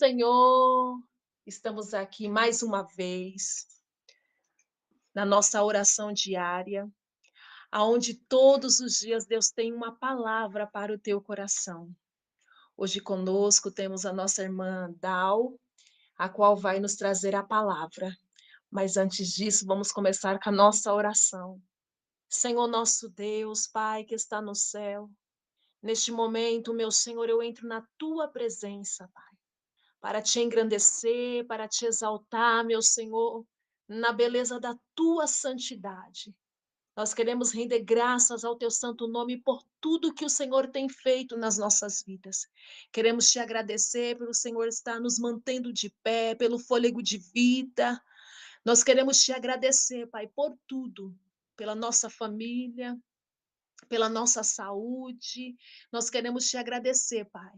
Senhor. Estamos aqui mais uma vez na nossa oração diária, aonde todos os dias Deus tem uma palavra para o teu coração. Hoje conosco temos a nossa irmã Dal, a qual vai nos trazer a palavra. Mas antes disso, vamos começar com a nossa oração. Senhor nosso Deus, Pai que está no céu, neste momento, meu Senhor, eu entro na tua presença, Pai, para te engrandecer, para te exaltar, meu Senhor, na beleza da tua santidade. Nós queremos render graças ao teu santo nome por tudo que o Senhor tem feito nas nossas vidas. Queremos te agradecer pelo Senhor estar nos mantendo de pé, pelo fôlego de vida. Nós queremos te agradecer, Pai, por tudo, pela nossa família, pela nossa saúde. Nós queremos te agradecer, Pai,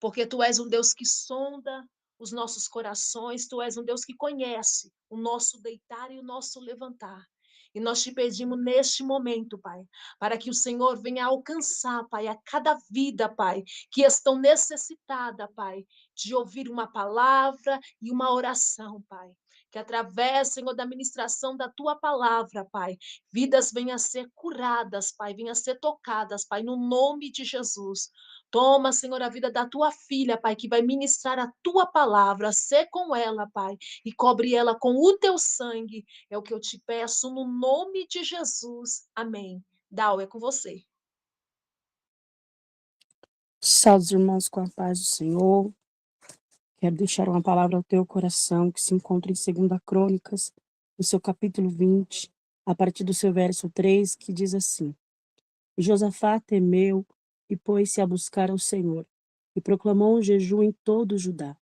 porque tu és um Deus que sonda os nossos corações, tu és um Deus que conhece o nosso deitar e o nosso levantar. E nós te pedimos neste momento, Pai, para que o Senhor venha alcançar, Pai, a cada vida, Pai, que estão necessitada, Pai, de ouvir uma palavra e uma oração, Pai. Que através, Senhor, da ministração da tua palavra, Pai, vidas venham a ser curadas, Pai, venham a ser tocadas, Pai, no nome de Jesus. Toma, Senhor, a vida da tua filha, Pai, que vai ministrar a tua palavra. Sê com ela, Pai, e cobre ela com o teu sangue. É o que eu te peço no nome de Jesus. Amém. Dal, é com você. Salve, os irmãos, com a paz do Senhor. Quero deixar uma palavra ao teu coração que se encontra em 2 Crônicas, no seu capítulo 20, a partir do seu verso 3, que diz assim: E Josafá temeu e pôs-se a buscar ao Senhor, e proclamou um jejum em todo Judá.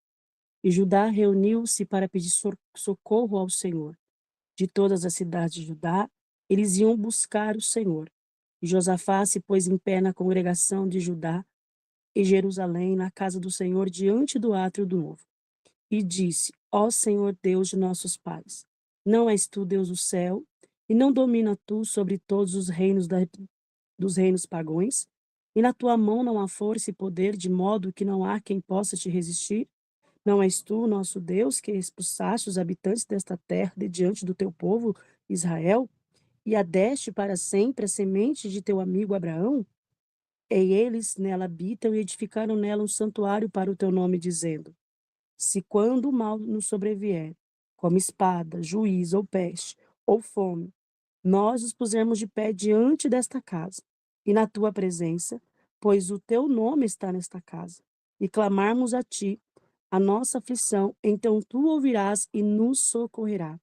E Judá reuniu-se para pedir socorro ao Senhor. De todas as cidades de Judá, eles iam buscar o Senhor. E Josafá se pôs em pé na congregação de Judá e Jerusalém, na casa do Senhor, diante do átrio do novo. E disse: Ó Senhor Deus de nossos pais, não és tu Deus do céu, e não domina tu sobre todos os reinos dos reinos pagãos? E na tua mão não há força e poder, de modo que não há quem possa te resistir? Não és tu, nosso Deus, que expulsaste os habitantes desta terra de diante do teu povo, Israel, e a deste para sempre a semente de teu amigo Abraão? E eles nela habitam e edificaram nela um santuário para o teu nome, dizendo: Se quando o mal nos sobrevier, como espada, juízo ou peste, ou fome, nós nos pusermos de pé diante desta casa, e na tua presença, pois o teu nome está nesta casa, e clamarmos a ti a nossa aflição, então tu ouvirás e nos socorrerás.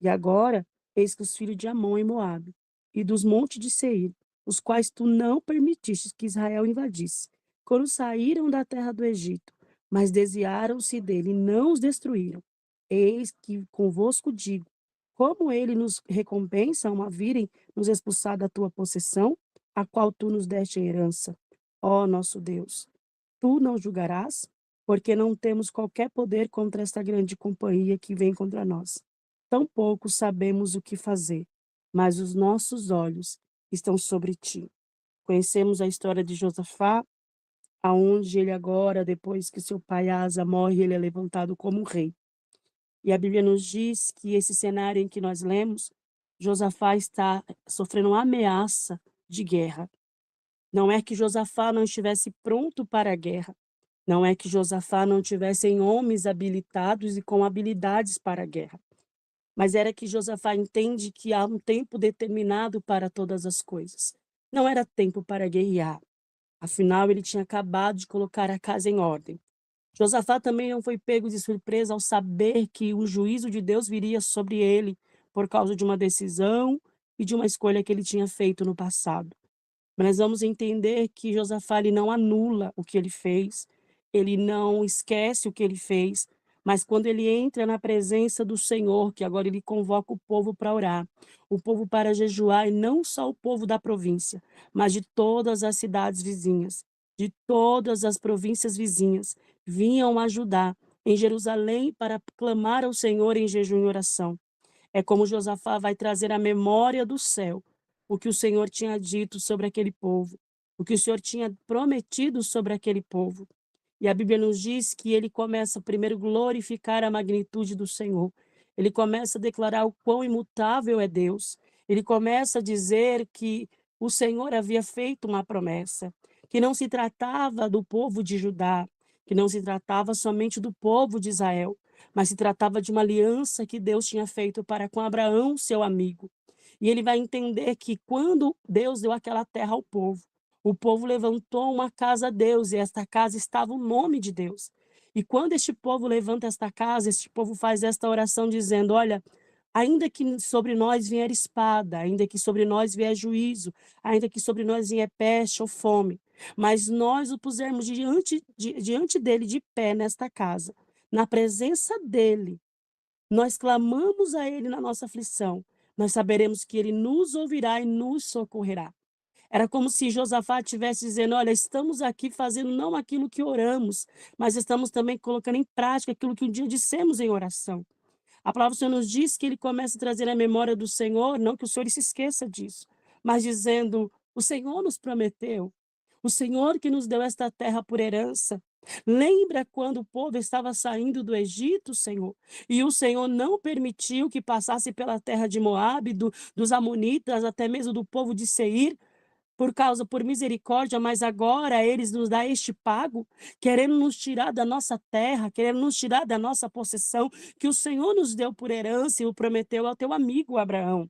E agora, eis que os filhos de Amon e Moabe, e dos montes de Seir, os quais tu não permitiste que Israel invadisse, quando saíram da terra do Egito, mas desviaram-se dele e não os destruíram. Eis que convosco digo, como ele nos recompensa uma virem nos expulsar da tua possessão, a qual tu nos deste em herança. Ó nosso Deus, tu não julgarás, porque não temos qualquer poder contra esta grande companhia que vem contra nós. Tampouco sabemos o que fazer, mas os nossos olhos estão sobre ti. Conhecemos a história de Josafá, aonde ele agora, depois que seu pai Asa morre, ele é levantado como rei. E a Bíblia nos diz que esse cenário em que nós lemos, Josafá está sofrendo uma ameaça de guerra. Não é que Josafá não estivesse pronto para a guerra. Não é que Josafá não tivesse homens habilitados e com habilidades para a guerra. Mas era que Josafá entende que há um tempo determinado para todas as coisas. Não era tempo para guerrear. Afinal, ele tinha acabado de colocar a casa em ordem. Josafá também não foi pego de surpresa ao saber que o juízo de Deus viria sobre ele por causa de uma decisão e de uma escolha que ele tinha feito no passado. Mas vamos entender que Josafá ele não anula o que ele fez, ele não esquece o que ele fez, mas quando ele entra na presença do Senhor, que agora ele convoca o povo para orar, o povo para jejuar, e não só o povo da província, mas de todas as cidades vizinhas, de todas as províncias vizinhas, vinham ajudar em Jerusalém para clamar ao Senhor em jejum e oração. É como Josafá vai trazer à memória do céu o que o Senhor tinha dito sobre aquele povo, o que o Senhor tinha prometido sobre aquele povo. E a Bíblia nos diz que ele começa primeiro a glorificar a magnitude do Senhor. Ele começa a declarar o quão imutável é Deus. Ele começa a dizer que o Senhor havia feito uma promessa, que não se tratava do povo de Judá, que não se tratava somente do povo de Israel, mas se tratava de uma aliança que Deus tinha feito para com Abraão, seu amigo. E ele vai entender que quando Deus deu aquela terra ao povo, o povo levantou uma casa a Deus, e esta casa estava o nome de Deus. E quando este povo levanta esta casa, este povo faz esta oração dizendo: olha, ainda que sobre nós vier espada, ainda que sobre nós vier juízo, ainda que sobre nós vier peste ou fome, mas nós o pusermos diante dele de pé nesta casa, na presença dele, nós clamamos a ele na nossa aflição, nós saberemos que ele nos ouvirá e nos socorrerá. Era como se Josafá estivesse dizendo: olha, estamos aqui fazendo não aquilo que oramos, mas estamos também colocando em prática aquilo que um dia dissemos em oração. A palavra do Senhor nos diz que ele começa a trazer a memória do Senhor, não que o Senhor se esqueça disso, mas dizendo: o Senhor nos prometeu, o Senhor que nos deu esta terra por herança. Lembra quando o povo estava saindo do Egito, Senhor, e o Senhor não permitiu que passasse pela terra de Moabe, dos amonitas, até mesmo do povo de Seir, por misericórdia, mas agora eles nos dão este pago, querendo nos tirar da nossa terra, querendo nos tirar da nossa possessão, que o Senhor nos deu por herança e o prometeu ao teu amigo Abraão.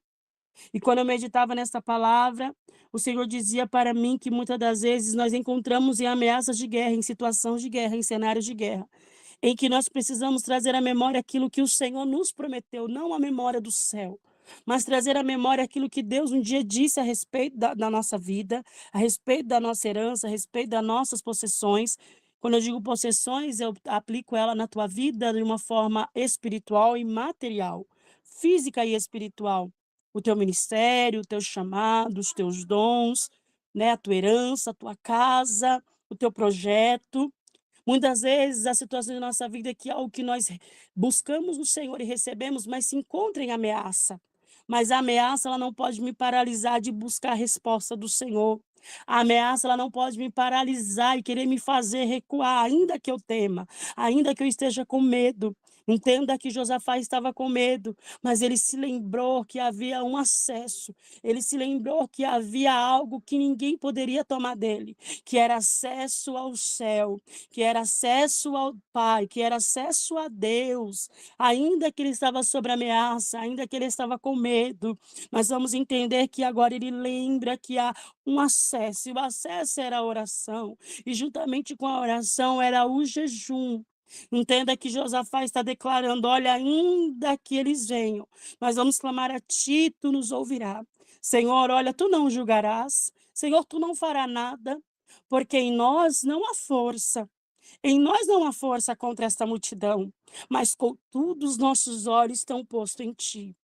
E quando eu meditava nessa palavra, o Senhor dizia para mim que muitas das vezes nós encontramos em ameaças de guerra, em situações de guerra, em cenários de guerra, em que nós precisamos trazer à memória aquilo que o Senhor nos prometeu, não a memória do céu, mas trazer à memória aquilo que Deus um dia disse a respeito da nossa vida, a respeito da nossa herança, a respeito das nossas possessões. Quando eu digo possessões, eu aplico ela na tua vida de uma forma espiritual e material, física e espiritual. O teu ministério, o teu chamado, os teus dons, né, a tua herança, a tua casa, o teu projeto. Muitas vezes a situação da nossa vida é que algo que nós buscamos no Senhor e recebemos, mas se encontra em ameaça. Mas a ameaça ela não pode me paralisar de buscar a resposta do Senhor. A ameaça ela não pode me paralisar e querer me fazer recuar, ainda que eu tema, ainda que eu esteja com medo. Entenda que Josafá estava com medo, mas ele se lembrou que havia um acesso. Ele se lembrou que havia algo que ninguém poderia tomar dele, que era acesso ao céu, que era acesso ao Pai, que era acesso a Deus, ainda que ele estava sob ameaça, ainda que ele estava com medo, mas vamos entender que agora ele lembra que há um acesso, e o acesso era a oração, e juntamente com a oração era o jejum. Entenda que Josafá está declarando: olha, ainda que eles venham, nós vamos clamar a ti, tu nos ouvirás. Senhor, olha, tu não julgarás, Senhor, tu não farás nada, porque em nós não há força. Em nós não há força contra esta multidão, mas contudo os nossos olhos estão postos em ti.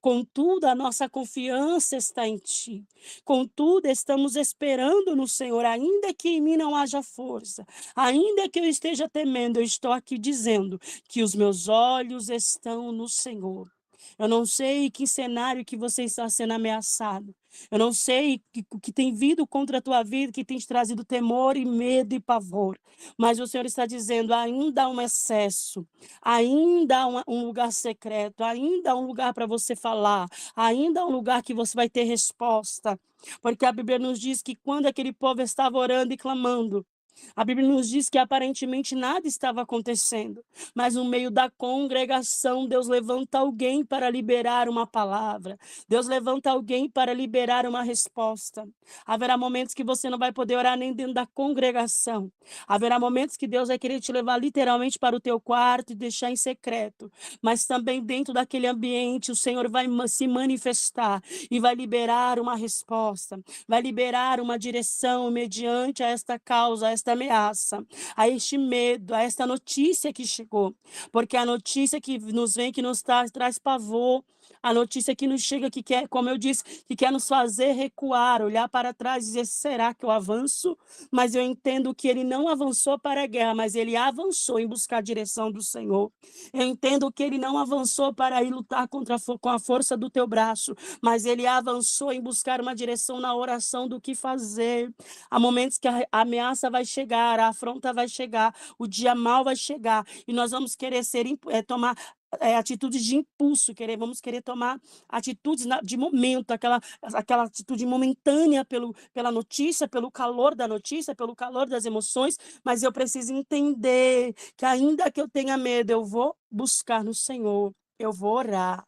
Contudo, a nossa confiança está em ti. Contudo, estamos esperando no Senhor, ainda que em mim não haja força, ainda que eu esteja temendo, eu estou aqui dizendo que os meus olhos estão no Senhor. Eu não sei que cenário que você está sendo ameaçado. Eu não sei o que tem vindo contra a tua vida, que tem te trazido temor e medo e pavor. Mas o Senhor está dizendo: ainda há um excesso, ainda há um lugar secreto, ainda há um lugar para você falar, ainda há um lugar que você vai ter resposta. Porque a Bíblia nos diz que quando aquele povo estava orando e clamando, a Bíblia nos diz que aparentemente nada estava acontecendo, mas no meio da congregação, Deus levanta alguém para liberar uma palavra. Deus levanta alguém para liberar uma resposta. Haverá momentos que você não vai poder orar nem dentro da congregação. Haverá momentos que Deus vai querer te levar literalmente para o teu quarto e deixar em secreto. Mas também dentro daquele ambiente, o Senhor vai se manifestar e vai liberar uma resposta, vai liberar uma direção mediante a esta causa, a esta ameaça, a este medo, a esta notícia que chegou. Porque a notícia que nos vem, que nos traz pavor, a notícia que nos chega, que quer, como eu disse, que quer nos fazer recuar, olhar para trás e dizer: será que eu avanço? Mas eu entendo que ele não avançou para a guerra, mas ele avançou em buscar a direção do Senhor. Eu entendo que ele não avançou para ir lutar com a força do teu braço, mas ele avançou em buscar uma direção na oração do que fazer. Há momentos que a ameaça vai chegar, a afronta vai chegar, o dia mal vai chegar, e nós vamos querer tomar atitudes de impulso, vamos querer tomar atitudes de momento, aquela atitude momentânea pela notícia, pelo calor da notícia, pelo calor das emoções, mas eu preciso entender que ainda que eu tenha medo, eu vou buscar no Senhor, eu vou orar,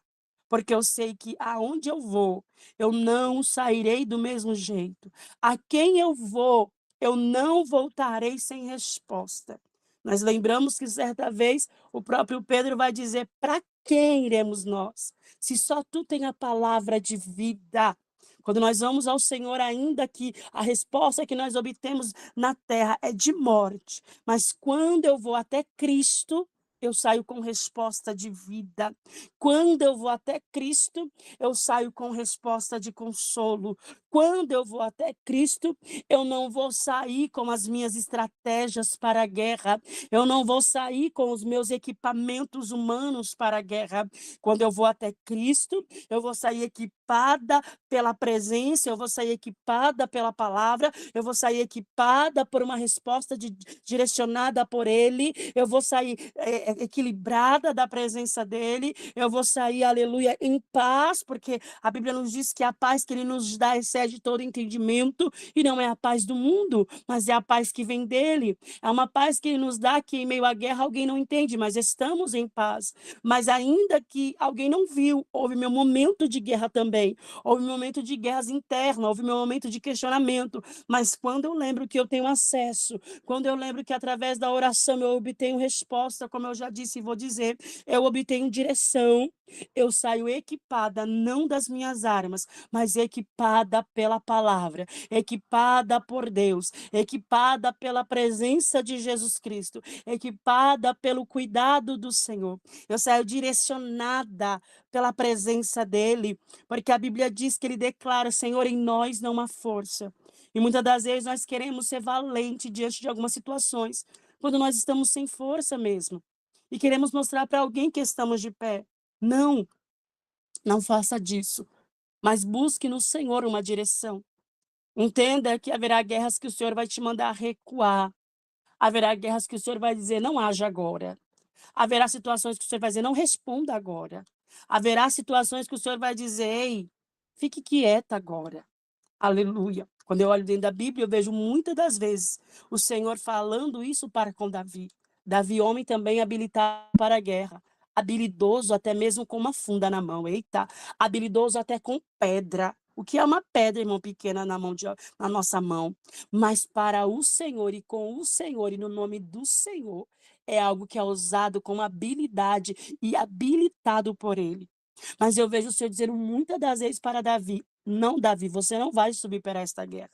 porque eu sei que aonde eu vou, eu não sairei do mesmo jeito. A quem eu vou, eu não voltarei sem resposta. Nós lembramos que certa vez o próprio Pedro vai dizer: para quem iremos nós? Se só tu tem a palavra de vida. Quando nós vamos ao Senhor, ainda que a resposta que nós obtemos na terra é de morte, mas quando eu vou até Cristo, eu saio com resposta de vida. Quando eu vou até Cristo, eu saio com resposta de consolo. Quando eu vou até Cristo, eu não vou sair com as minhas estratégias para a guerra. Eu não vou sair com os meus equipamentos humanos para a guerra. Quando eu vou até Cristo, eu vou sair equipada pela presença, eu vou sair equipada pela palavra, eu vou sair equipada por uma resposta direcionada por Ele, eu vou sair equilibrada da presença dEle, eu vou sair, aleluia, em paz, porque a Bíblia nos diz que a paz que Ele nos dá excede todo entendimento, e não é a paz do mundo, mas é a paz que vem dEle. É uma paz que Ele nos dá que em meio à guerra alguém não entende, mas estamos em paz. Mas ainda que alguém não viu, houve meu momento de guerra também, houve meu momento de guerras internas, houve meu momento de questionamento, mas quando eu lembro que eu tenho acesso, quando eu lembro que através da oração eu obtenho resposta, como eu já disse e vou dizer, eu obtenho direção, eu saio equipada, não das minhas armas, mas equipada pela palavra, equipada por Deus, equipada pela presença de Jesus Cristo, equipada pelo cuidado do Senhor. Eu saio direcionada pela presença dEle, porque a Bíblia diz que Ele declara: Senhor, em nós não há força. E muitas das vezes nós queremos ser valente diante de algumas situações, quando nós estamos sem força mesmo. E queremos mostrar para alguém que estamos de pé. Não, não faça disso. Mas busque no Senhor uma direção. Entenda que haverá guerras que o Senhor vai te mandar recuar. Haverá guerras que o Senhor vai dizer: não haja agora. Haverá situações que o Senhor vai dizer: não responda agora. Haverá situações que o Senhor vai dizer: ei, fique quieta agora. Aleluia. Quando eu olho dentro da Bíblia, eu vejo muitas das vezes o Senhor falando isso para com Davi. Davi, homem também habilitado para a guerra, habilidoso até mesmo com uma funda na mão, eita, habilidoso até com pedra. O que é uma pedra, irmão, pequena na nossa mão? Mas para o Senhor e com o Senhor e no nome do Senhor, é algo que é usado com habilidade e habilitado por Ele. Mas eu vejo o Senhor dizendo muitas das vezes para Davi: não, Davi, você não vai subir para esta guerra.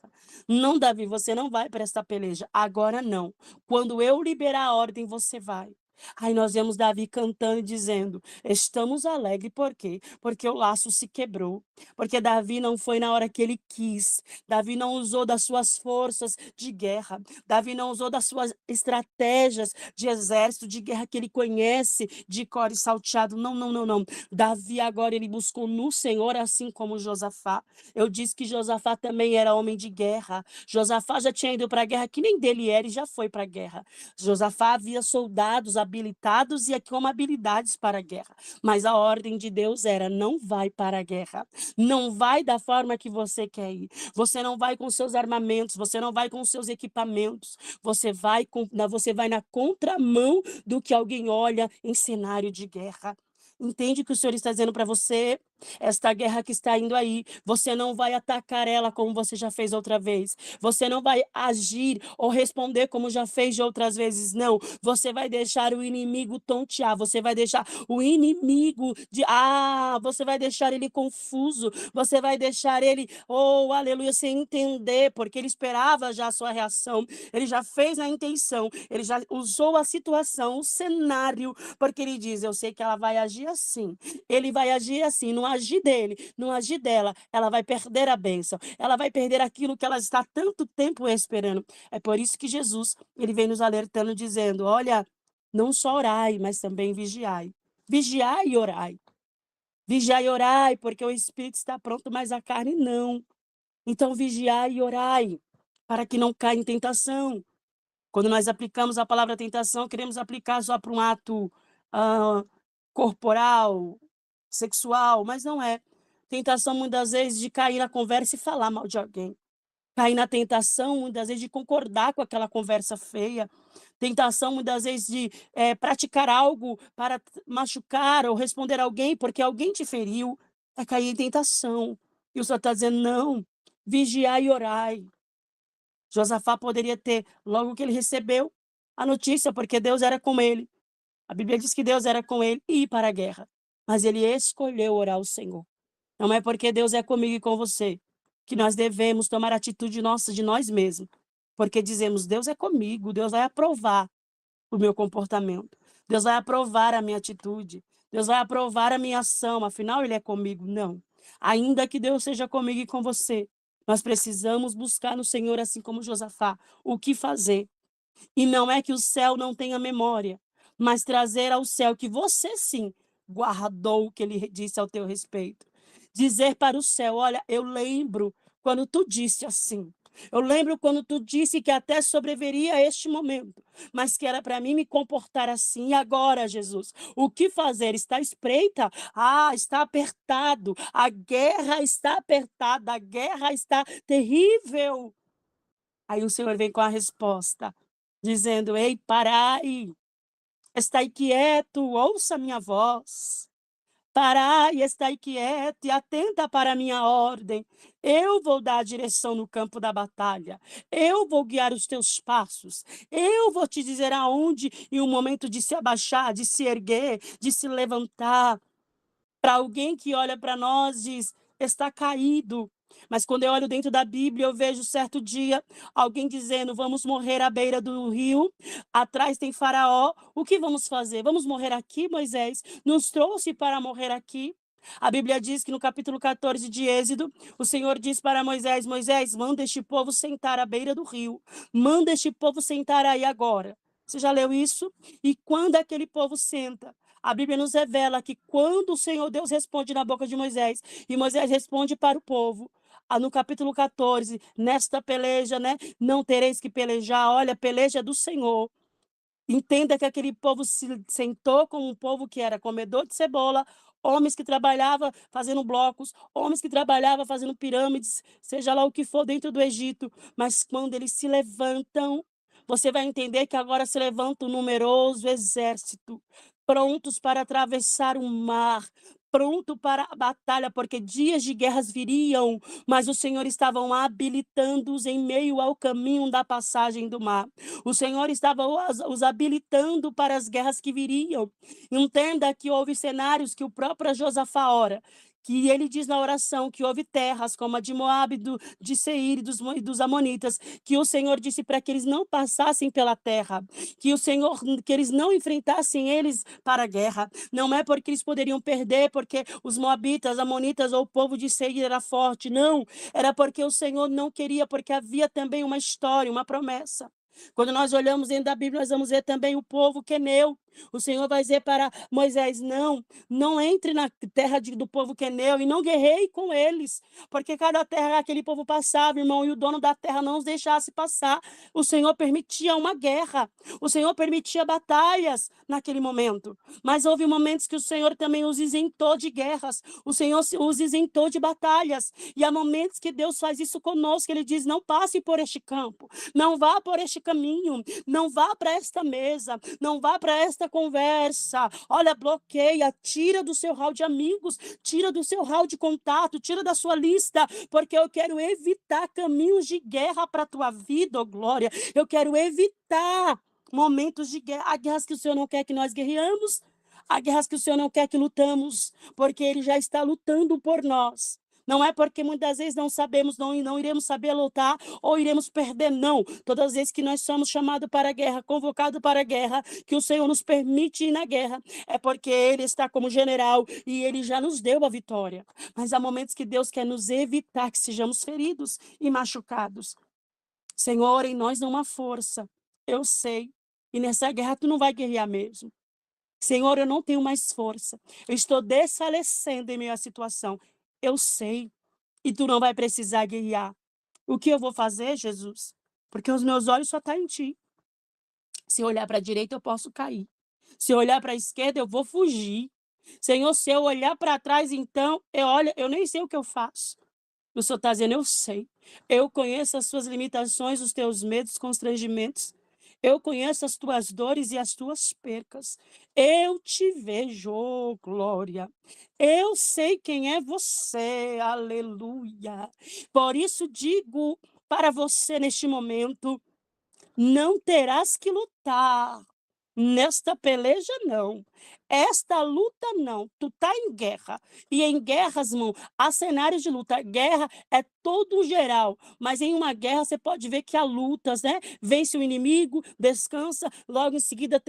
Não, Davi, você não vai para esta peleja. Agora não. Quando eu liberar a ordem, você vai. Aí nós vemos Davi cantando e dizendo: estamos alegres, por quê? Porque o laço se quebrou. Porque Davi não foi na hora que ele quis. Davi não usou das suas forças de guerra. Davi não usou das suas estratégias de exército, de guerra que ele conhece, de cor e salteado. Não, não, não, não. Davi agora ele buscou no Senhor, assim como Josafá. Eu disse que Josafá também era homem de guerra. Josafá já tinha ido para a guerra, que nem dele era, e já foi para a guerra. Josafá havia soldados habilitados e com habilidades para a guerra. Mas a ordem de Deus era: não vai para a guerra. Não vai da forma que você quer ir. Você não vai com seus armamentos, você não vai com seus equipamentos. Você vai na contramão do que alguém olha em cenário de guerra. Entende o que o Senhor está dizendo para você? Esta guerra que está indo aí, você não vai atacar ela como você já fez outra vez. Você não vai agir ou responder como já fez de outras vezes. Não. Você vai deixar o inimigo tontear. Você vai deixar o inimigo você vai deixar ele confuso. Você vai deixar ele, oh, aleluia, sem entender, porque ele esperava já a sua reação. Ele já fez a intenção. Ele já usou a situação, o cenário, porque ele diz: eu sei que ela vai agir assim. Ele vai agir assim. Não agir dele, não agir dela, ela vai perder a bênção, ela vai perder aquilo que ela está há tanto tempo esperando. É por isso que Jesus, ele vem nos alertando, dizendo: olha, não só orai, mas também vigiai. Vigiai e orai. Vigiai e orai, porque o espírito está pronto, mas a carne não. Então vigiai e orai, para que não caia em tentação. Quando nós aplicamos a palavra tentação, queremos aplicar só para um ato ah, corporal, sexual, mas não é. Tentação, muitas vezes, de cair na conversa e falar mal de alguém. Cair na tentação, muitas vezes, de concordar com aquela conversa feia. Tentação, muitas vezes, de praticar algo para machucar ou responder alguém porque alguém te feriu. É cair em tentação. E o Senhor está dizendo, não, vigiai e orai. Josafá poderia ter, logo que ele recebeu a notícia, porque Deus era com ele. A Bíblia diz que Deus era com ele e ir para a guerra. Mas ele escolheu orar ao Senhor. Não é porque Deus é comigo e com você que nós devemos tomar atitude nossa de nós mesmos. Porque dizemos, Deus é comigo, Deus vai aprovar o meu comportamento. Deus vai aprovar a minha atitude. Deus vai aprovar a minha ação, afinal ele é comigo. Não. Ainda que Deus seja comigo e com você, nós precisamos buscar no Senhor, assim como Josafá, o que fazer. E não é que o céu não tenha memória, mas trazer ao céu que você sim guardou o que ele disse ao teu respeito. Dizer para o céu, olha, eu lembro quando tu disse assim. Eu lembro quando tu disse que até sobreviveria este momento, mas que era para mim me comportar assim. E agora, Jesus, o que fazer? Está espreita? Ah, está apertado. A guerra está apertada, a guerra está terrível. Aí o Senhor vem com a resposta, dizendo, ei, parai, estai quieto, ouça minha voz. Parai, estai quieto e atenta para a minha ordem. Eu vou dar a direção no campo da batalha. Eu vou guiar os teus passos. Eu vou te dizer aonde e o momento de se abaixar, de se erguer, de se levantar. Para alguém que olha para nós diz, está caído. Mas quando eu olho dentro da Bíblia, eu vejo certo dia alguém dizendo, vamos morrer à beira do rio, atrás tem Faraó, o que vamos fazer? Vamos morrer aqui, Moisés? Nos trouxe para morrer aqui? A Bíblia diz que no capítulo 14 de Êxodo, o Senhor diz para Moisés, Moisés, manda este povo sentar à beira do rio, manda este povo sentar aí agora. Você já leu isso? E quando aquele povo senta, a Bíblia nos revela que quando o Senhor Deus responde na boca de Moisés, e Moisés responde para o povo, no capítulo 14, nesta peleja, né? Não tereis que pelejar, olha, peleja do Senhor. Entenda que aquele povo se sentou com um povo que era comedor de cebola, homens que trabalhavam fazendo blocos, homens que trabalhavam fazendo pirâmides, seja lá o que for dentro do Egito. Mas quando eles se levantam, você vai entender que agora se levanta um numeroso exército, prontos para atravessar o mar, pronto para a batalha, porque dias de guerras viriam, mas o Senhor estava habilitando-os em meio ao caminho da passagem do mar. O Senhor estava os habilitando para as guerras que viriam. Entenda que houve cenários que o próprio Josafá ora, que ele diz na oração que houve terras como a de Moabe, de Seir e dos Amonitas, que o Senhor disse para que eles não passassem pela terra, que eles não enfrentassem eles para a guerra. Não é porque eles poderiam perder, porque os Moabitas, Amonitas ou o povo de Seir era forte, não. Era porque o Senhor não queria, porque havia também uma história, uma promessa. Quando nós olhamos dentro da Bíblia, nós vamos ver também o povo queneu. O Senhor vai dizer para Moisés, não entre na terra do povo queneu e não guerrei com eles, porque cada terra que aquele povo passava, irmão, e o dono da terra não os deixasse passar. O Senhor permitia uma guerra, o Senhor permitia batalhas naquele momento, mas houve momentos que o Senhor também os isentou de guerras, o Senhor os isentou de batalhas, e há momentos que Deus faz isso conosco, Ele diz, não passe por este campo, não vá por este caminho, não vá para esta mesa, não vá para esta conversa. Olha, bloqueia, tira do seu hall de amigos, tira do seu hall de contato, tira da sua lista, porque eu quero evitar caminhos de guerra para a tua vida, oh glória. Eu quero evitar momentos de guerra. Há guerras que o Senhor não quer que nós guerreamos, há guerras que o Senhor não quer que lutamos, porque Ele já está lutando por nós. Não é porque muitas vezes não sabemos, não iremos saber lutar ou iremos perder, não. Todas as vezes que nós somos chamados para a guerra, convocados para a guerra, que o Senhor nos permite ir na guerra, é porque Ele está como general e Ele já nos deu a vitória. Mas há momentos que Deus quer nos evitar que sejamos feridos e machucados. Senhor, em nós não há força, eu sei. E nessa guerra tu não vai guerrear mesmo. Senhor, eu não tenho mais força. Eu estou desfalecendo em meio à situação. Eu sei. E tu não vai precisar guerrear. O que eu vou fazer, Jesus? Porque os meus olhos só estão em ti. Se eu olhar para a direita, eu posso cair. Se eu olhar para a esquerda, eu vou fugir. Senhor, se eu olhar para trás, então, eu nem sei o que eu faço. O Senhor está dizendo, eu sei. Eu conheço as suas limitações, os teus medos, constrangimentos. Eu conheço as tuas dores e as tuas percas. Eu te vejo, oh, glória. Eu sei quem é você, aleluia. Por isso digo para você neste momento, não terás que lutar. Nesta peleja, não. Esta luta, não. Tu tá em guerra. E em guerras, irmão, há cenários de luta. Guerra é todo geral. Mas em uma guerra, você pode ver que há lutas, né? Vence o inimigo, descansa, logo em seguida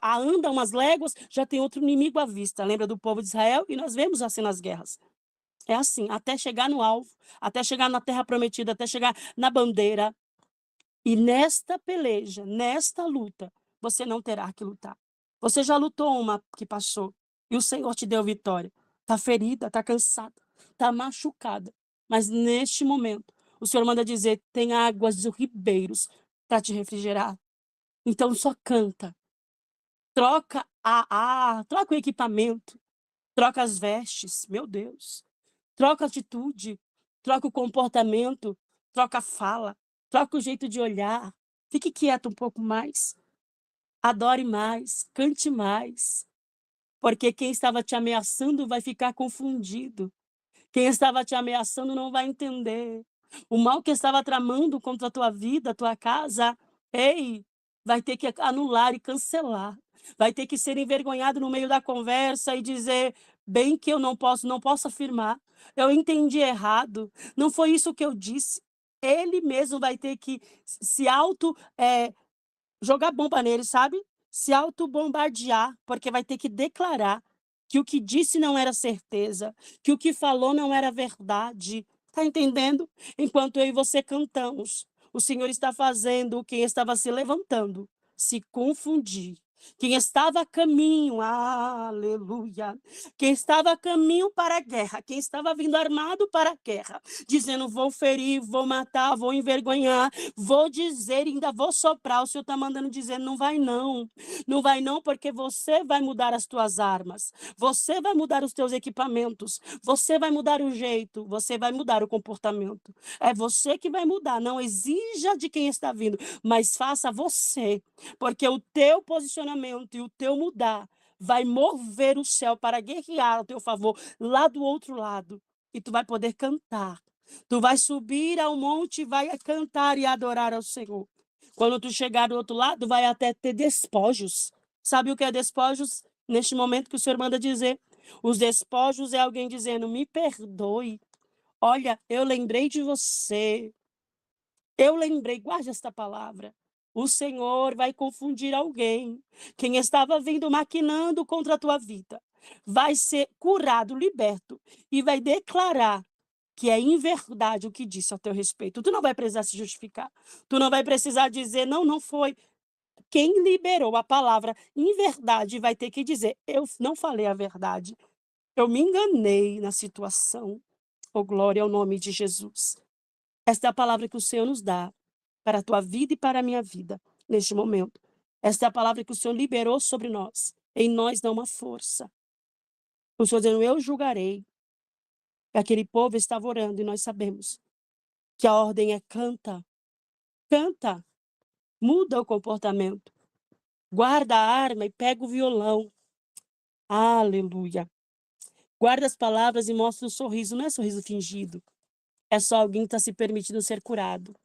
anda umas léguas, já tem outro inimigo à vista. Lembra do povo de Israel? E nós vemos assim nas guerras. É assim, até chegar no alvo, até chegar na terra prometida, até chegar na bandeira. E nesta peleja, nesta luta, você não terá que lutar. Você já lutou uma que passou e o Senhor te deu vitória. Está ferida, está cansada, está machucada. Mas neste momento, o Senhor manda dizer: tem águas de ribeiros para te refrigerar. Então só canta. Troca o equipamento, troca as vestes, meu Deus. Troca a atitude, troca o comportamento, troca a fala, troca o jeito de olhar. Fique quieto um pouco mais. Adore mais, cante mais. Porque quem estava te ameaçando vai ficar confundido. Quem estava te ameaçando não vai entender. O mal que estava tramando contra a tua vida, a tua casa, ei, vai ter que anular e cancelar. Vai ter que ser envergonhado no meio da conversa e dizer, bem que eu não posso afirmar. Eu entendi errado. Não foi isso que eu disse. Ele mesmo vai ter que se jogar bomba nele, sabe? Se autobombardear, porque vai ter que declarar que o que disse não era certeza, que o que falou não era verdade. Tá entendendo? Enquanto eu e você cantamos, o Senhor está fazendo quem estava se levantando se confundir. Quem estava a caminho, aleluia. Quem estava a caminho para a guerra, quem estava vindo armado para a guerra, dizendo: vou ferir, vou matar, vou envergonhar, vou dizer, ainda vou soprar. O Senhor está mandando dizer: não vai não. Não vai não, porque você vai mudar as tuas armas. Você vai mudar os teus equipamentos. Você vai mudar o jeito. Você vai mudar o comportamento. É você que vai mudar. Não exija de quem está vindo, mas faça você. Porque o teu posicionamento e o teu mudar vai mover o céu para guerrear a teu favor lá do outro lado. E tu vai poder cantar. Tu vai subir ao monte e vai cantar e adorar ao Senhor. Quando tu chegar do outro lado, vai até ter despojos. Sabe o que é despojos? Neste momento que o Senhor manda dizer. Os despojos é alguém dizendo: me perdoe. Olha, eu lembrei de você. Eu lembrei, guarde esta palavra. O Senhor vai confundir alguém. Quem estava vindo maquinando contra a tua vida vai ser curado, liberto e vai declarar que é em verdade o que disse a teu respeito. Tu não vai precisar se justificar. Tu não vai precisar dizer, não, não foi. Quem liberou a palavra em verdade vai ter que dizer, eu não falei a verdade. Eu me enganei na situação. Oh, glória ao nome de Jesus. Esta é a palavra que o Senhor nos dá para a tua vida e para a minha vida neste momento. Esta é a palavra que o Senhor liberou sobre nós. Em nós dá uma força. O Senhor dizendo, eu julgarei. Aquele povo estava orando e nós sabemos que a ordem é canta. Canta. Muda o comportamento. Guarda a arma e pega o violão. Aleluia. Guarda as palavras e mostra o sorriso. Não é sorriso fingido. É só alguém que está se permitindo ser curado.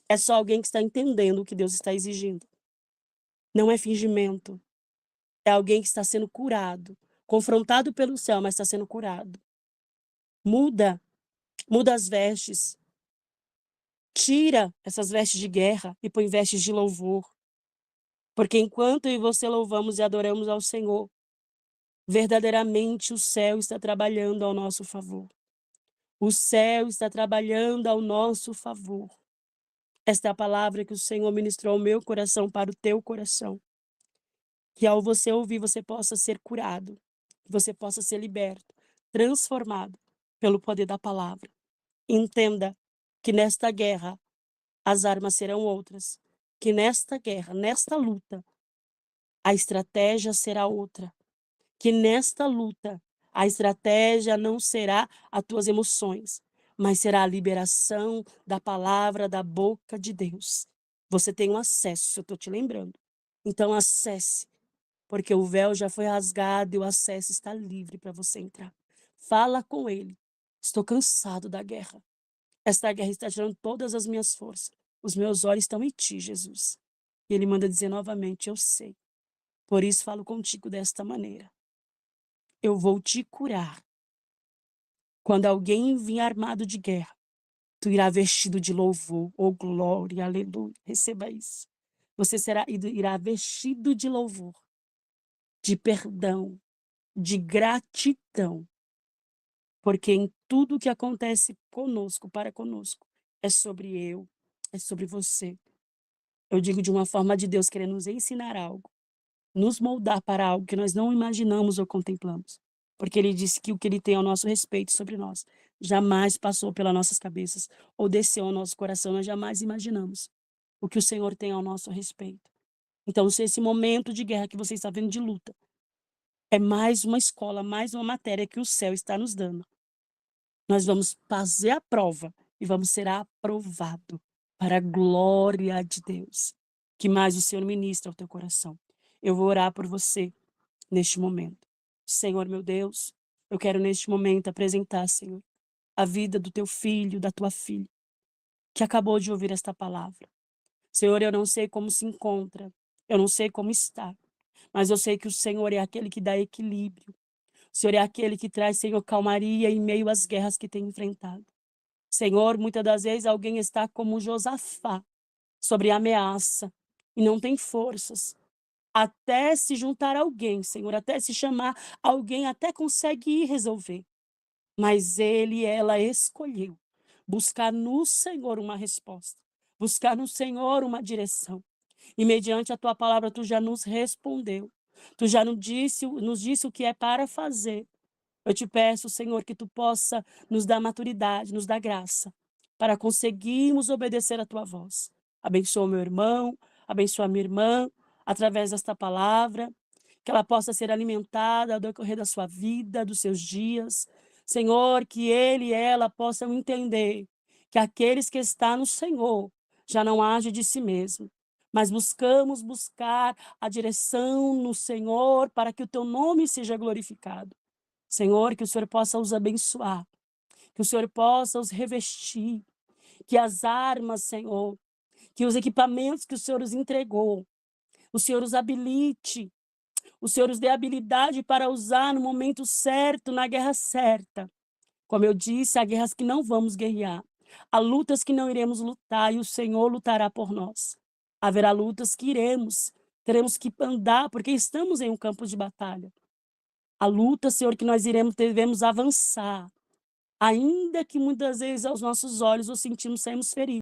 É só alguém que está entendendo o que Deus está exigindo. Não é fingimento. É alguém que está sendo curado. Confrontado pelo céu, mas está sendo curado. Muda. Muda as vestes. Tira essas vestes de guerra e põe vestes de louvor. Porque enquanto eu e você louvamos e adoramos ao Senhor, verdadeiramente o céu está trabalhando ao nosso favor. O céu está trabalhando ao nosso favor. Esta é a palavra que o Senhor ministrou ao meu coração para o teu coração. Que ao você ouvir, você possa ser curado, que você possa ser liberto, transformado pelo poder da palavra. Entenda que nesta guerra as armas serão outras, que nesta guerra, nesta luta, a estratégia será outra. Que nesta luta, a estratégia não será as tuas emoções, mas será a liberação da palavra da boca de Deus. Você tem um acesso, eu estou te lembrando. Então acesse, porque o véu já foi rasgado e o acesso está livre para você entrar. Fala com ele. Estou cansado da guerra. Esta guerra está tirando todas as minhas forças. Os meus olhos estão em ti, Jesus. E ele manda dizer novamente: eu sei. Por isso falo contigo desta maneira. Eu vou te curar. Quando alguém vir armado de guerra, tu irá vestido de louvor. Oh, glória, aleluia. Receba isso. Você irá vestido de louvor, de perdão, de gratidão. Porque em tudo que acontece conosco, para conosco, é sobre eu, é sobre você. Eu digo de uma forma de Deus querendo nos ensinar algo, nos moldar para algo que nós não imaginamos ou contemplamos. Porque ele disse que o que ele tem ao nosso respeito sobre nós jamais passou pelas nossas cabeças ou desceu ao nosso coração, nós jamais imaginamos o que o Senhor tem ao nosso respeito. Então, se esse momento de guerra que você está vendo de luta é mais uma escola, mais uma matéria que o céu está nos dando, nós vamos fazer a prova e vamos ser aprovado para a glória de Deus. Que mais o Senhor ministra ao teu coração. Eu vou orar por você neste momento. Senhor, meu Deus, eu quero neste momento apresentar, Senhor, a vida do teu filho, da tua filha, que acabou de ouvir esta palavra. Senhor, eu não sei como se encontra, eu não sei como está, mas eu sei que o Senhor é aquele que dá equilíbrio. O Senhor é aquele que traz, Senhor, calmaria em meio às guerras que tem enfrentado. Senhor, muitas das vezes alguém está como Josafá, sobre ameaça, e não tem forças. Até se juntar a alguém, Senhor, até se chamar alguém, até consegue ir resolver. Mas ele e ela escolheu buscar no Senhor uma resposta, buscar no Senhor uma direção. E mediante a tua palavra, tu já nos respondeu. Tu já nos disse o que é para fazer. Eu te peço, Senhor, que tu possa nos dar maturidade, nos dar graça, para conseguirmos obedecer a tua voz. Abençoa meu irmão, abençoa minha irmã, através desta palavra, que ela possa ser alimentada ao decorrer da sua vida, dos seus dias. Senhor, que ele e ela possam entender que aqueles que estão no Senhor já não agem de si mesmo, mas buscamos buscar a direção no Senhor para que o teu nome seja glorificado. Senhor, que o Senhor possa os abençoar, que o Senhor possa os revestir, que as armas, Senhor, que os equipamentos que o Senhor os entregou, o Senhor os habilite, o Senhor os dê habilidade para usar no momento certo, na guerra certa. Como eu disse, há guerras que não vamos guerrear, há lutas que não iremos lutar e o Senhor lutará por nós. Haverá lutas que teremos que andar porque estamos em um campo de batalha. A luta, Senhor, que nós devemos avançar, ainda que muitas vezes aos nossos olhos o sentimos, saímos feridos.